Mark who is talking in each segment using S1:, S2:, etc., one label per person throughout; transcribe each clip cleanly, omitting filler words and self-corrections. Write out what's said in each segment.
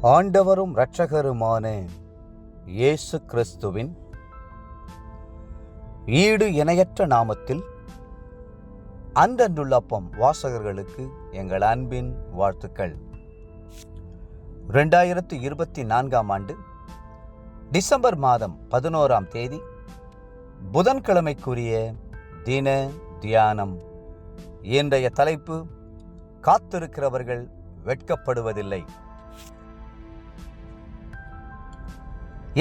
S1: ஆண்டவரும் இரட்சகருமான இயேசு கிறிஸ்துவின் ஈடு இணையற்ற நாமத்தில் அன்றன்றுள்ளப்பம் வாசகர்களுக்கு எங்கள் அன்பின் வாழ்த்துக்கள். 2024 ஆண்டு டிசம்பர் மாதம் 11ஆம் தேதி புதன்கிழமைக்குரிய தின தியானம். இன்றைய தலைப்பு, காத்திருக்கிறவர்கள் வெட்கப்படுவதில்லை.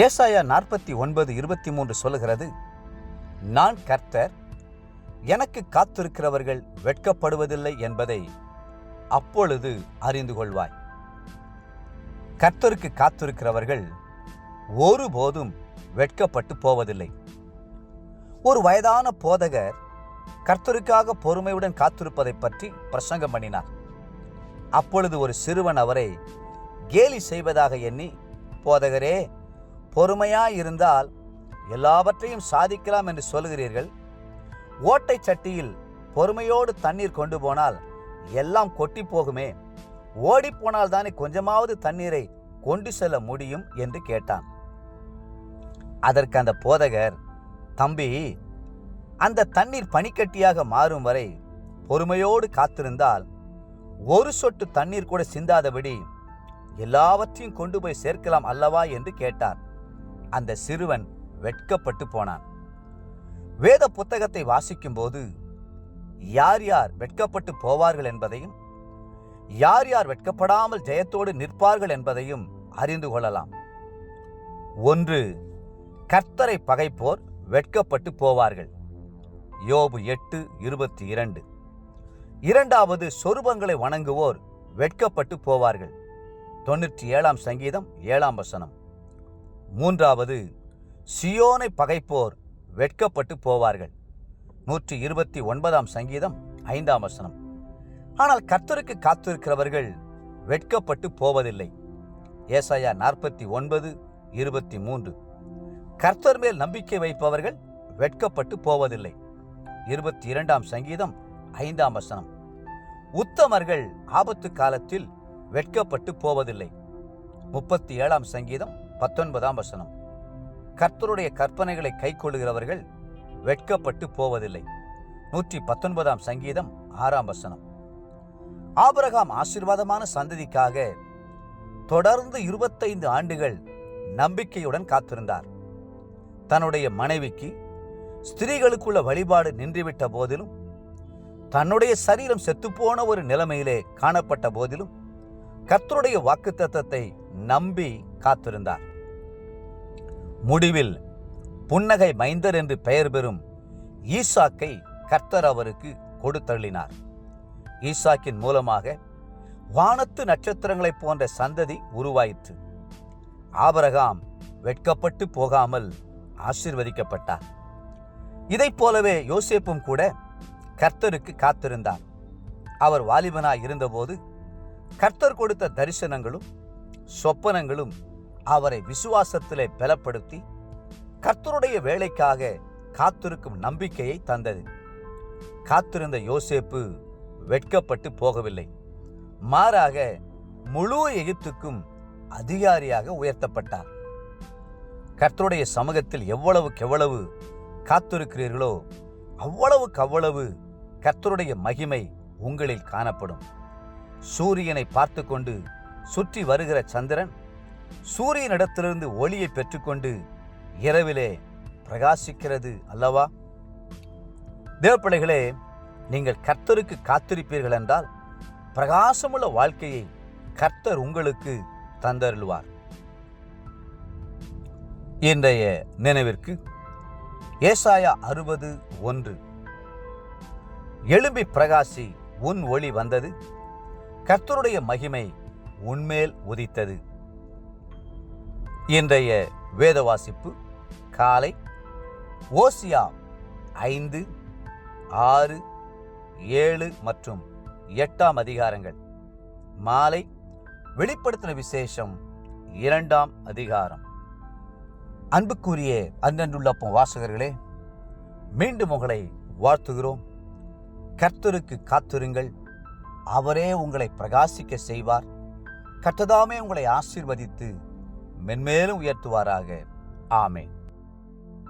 S1: ஏசாயா 49:23 சொல்லுகிறது, நான் கர்த்தர், எனக்கு காத்திருக்கிறவர்கள் வெட்கப்படுவதில்லை என்பதை அப்பொழுது அறிந்து கொள்வாய். கர்த்தருக்கு காத்திருக்கிறவர்கள் ஒருபோதும் வெட்கப்பட்டு போவதில்லை. ஒரு வயதான போதகர் கர்த்தருக்காக பொறுமையுடன் காத்திருப்பதை பற்றி பிரசங்கம் பண்ணினார். அப்பொழுது ஒரு சிறுவன் அவரை கேலி செய்வதாக எண்ணி, போதகரே, பொறுமையாயிருந்தால் எல்லாவற்றையும் சாதிக்கலாம் என்று சொல்கிறீர்கள். ஓட்டை சட்டியில் பொறுமையோடு தண்ணீர் கொண்டு போனால் எல்லாம் கொட்டி போகுமே, ஓடிப்போனால் தானே கொஞ்சமாவது தண்ணீரை கொண்டு செல்ல முடியும் என்று கேட்டான். அதற்கு அந்த போதகர், தம்பி, அந்த தண்ணீர் பனிக்கட்டியாக மாறும் வரை பொறுமையோடு காத்திருந்தால் ஒரு சொட்டு தண்ணீர் கூட சிந்தாதபடி எல்லாவற்றையும் கொண்டு போய் சேர்க்கலாம் அல்லவா என்று கேட்டார். அந்த சிறுவன் வெட்கப்பட்டு போனான். வேத புத்தகத்தை வாசிக்கும் போது யார் யார் வெட்கப்பட்டு போவார்கள் என்பதையும், யார் யார் வெட்கப்படாமல் ஜெயத்தோடு நிற்பார்கள் என்பதையும் அறிந்து கொள்ளலாம். 1. கர்த்தரை பகைப்போர் வெட்கப்பட்டு போவார்கள். யோபு 8:22. 2. சொரூபங்களை வணங்குவோர் வெட்கப்பட்டு போவார்கள். 97ஆம் சங்கீதம் 7ஆம் வசனம். 3. சியோனை பகைப்போர் வெட்கப்பட்டு போவார்கள். 129ஆம் சங்கீதம் 5ஆம் வசனம். ஆனால் கர்த்தருக்கு காத்திருக்கிறவர்கள் வெட்கப்பட்டு போவதில்லை. ஏசாயா 49:23. கர்த்தர் மேல் நம்பிக்கை வைப்பவர்கள் வெட்கப்பட்டு போவதில்லை. 22ஆம் சங்கீதம் 5ஆம் வசனம். உத்தமர்கள் ஆபத்து காலத்தில் வெட்கப்பட்டு போவதில்லை. 37ஆம் சங்கீதம் 19ஆம் வசனம். கர்த்தருடைய கற்பனைகளை கைக்கொள்ளுகிறவர்கள் வெட்கப்பட்டு போவதில்லை. 119ஆம் சங்கீதம் 6ஆம் வசனம். ஆபிரகாம் ஆசீர்வாதமான சந்ததிக்காக தொடர்ந்து 25 ஆண்டுகள் நம்பிக்கையுடன் காத்திருந்தார். தன்னுடைய மனைவிக்கு ஸ்திரீகளுக்குள்ள வழிபாடு நின்றுவிட்ட போதிலும், தன்னுடைய சரீரம் செத்துப்போன ஒரு நிலைமையிலே காணப்பட்ட போதிலும் கர்த்தருடைய வாக்குத்தத்தத்தை நம்பி காத்திருந்தார். முடிவில் புன்னகை மைந்தர் என்று பெயர் பெறும் ஈசாக்கை கர்த்தர் அவருக்கு கொடுத்தள்ளினார். ஈசாக்கின் மூலமாக வானத்து நட்சத்திரங்களைப் போன்ற சந்ததி உருவாயிற்று. ஆபிரகாம் வெட்கப்பட்டு போகாமல் ஆசீர்வதிக்கப்பட்டார். இதைப் போலவே யோசேப்பும் கூட கர்த்தருக்கு காத்திருந்தார். அவர் வாலிபனாய் இருந்தபோது கர்த்தர் கொடுத்த தரிசனங்களும் சொப்பனங்களும் அவரை விசுவாசத்திலே பலப்படுத்தி கர்த்தருடைய வேலைக்காக காத்திருக்கும் நம்பிக்கையை தந்தது. காத்திருந்த யோசேப்பு வெட்கப்பட்டு போகவில்லை. மாறாக முழு எகிப்துக்கும் அதிகாரியாக உயர்த்தப்பட்டார். கர்த்தருடைய சமூகத்தில் எவ்வளவுக்கெவ்வளவு காத்திருக்கிறீர்களோ அவ்வளவுக்கு கர்த்தருடைய மகிமை உங்களில் காணப்படும். சூரியனை பார்த்து கொண்டு சுற்றி வருகிற சந்திரன் சூரியனிடத்திலிருந்து ஒளியை பெற்றுக்கொண்டு இரவிலே பிரகாசிக்கிறது அல்லவா? தேவப்பிள்ளைகளே, நீங்கள் கர்த்தருக்கு காத்திருப்பீர்கள் என்றால் பிரகாசமுள்ள வாழ்க்கையை கர்த்தர் உங்களுக்கு தந்தருள்வார். இன்றைய நினைவிற்கு ஏசாயா 60:1. எழும்பி பிரகாசி, உன் ஒளி வந்தது, கர்த்தருடைய மகிமை உன்மேல் உதித்தது. இன்றைய வேத வாசிப்பு காலை ஓசியா 5, 6, 7 மற்றும் 8ஆம் அதிகாரங்கள். மாலை வெளிப்படுத்தின விசேஷம் 2ஆம் அதிகாரம். அன்புக்குரிய அன்றன்றுள்ளப்பம் வாசகர்களே, மீண்டும் உங்களை வாழ்த்துகிறோம். கர்த்தருக்கு காத்திருங்கள், அவரே உங்களை பிரகாசிக்க செய்வார். கர்த்ததாமே உங்களை ஆசீர்வதித்து மென்மேலும் உயர்த்துவாராக. ஆமென்.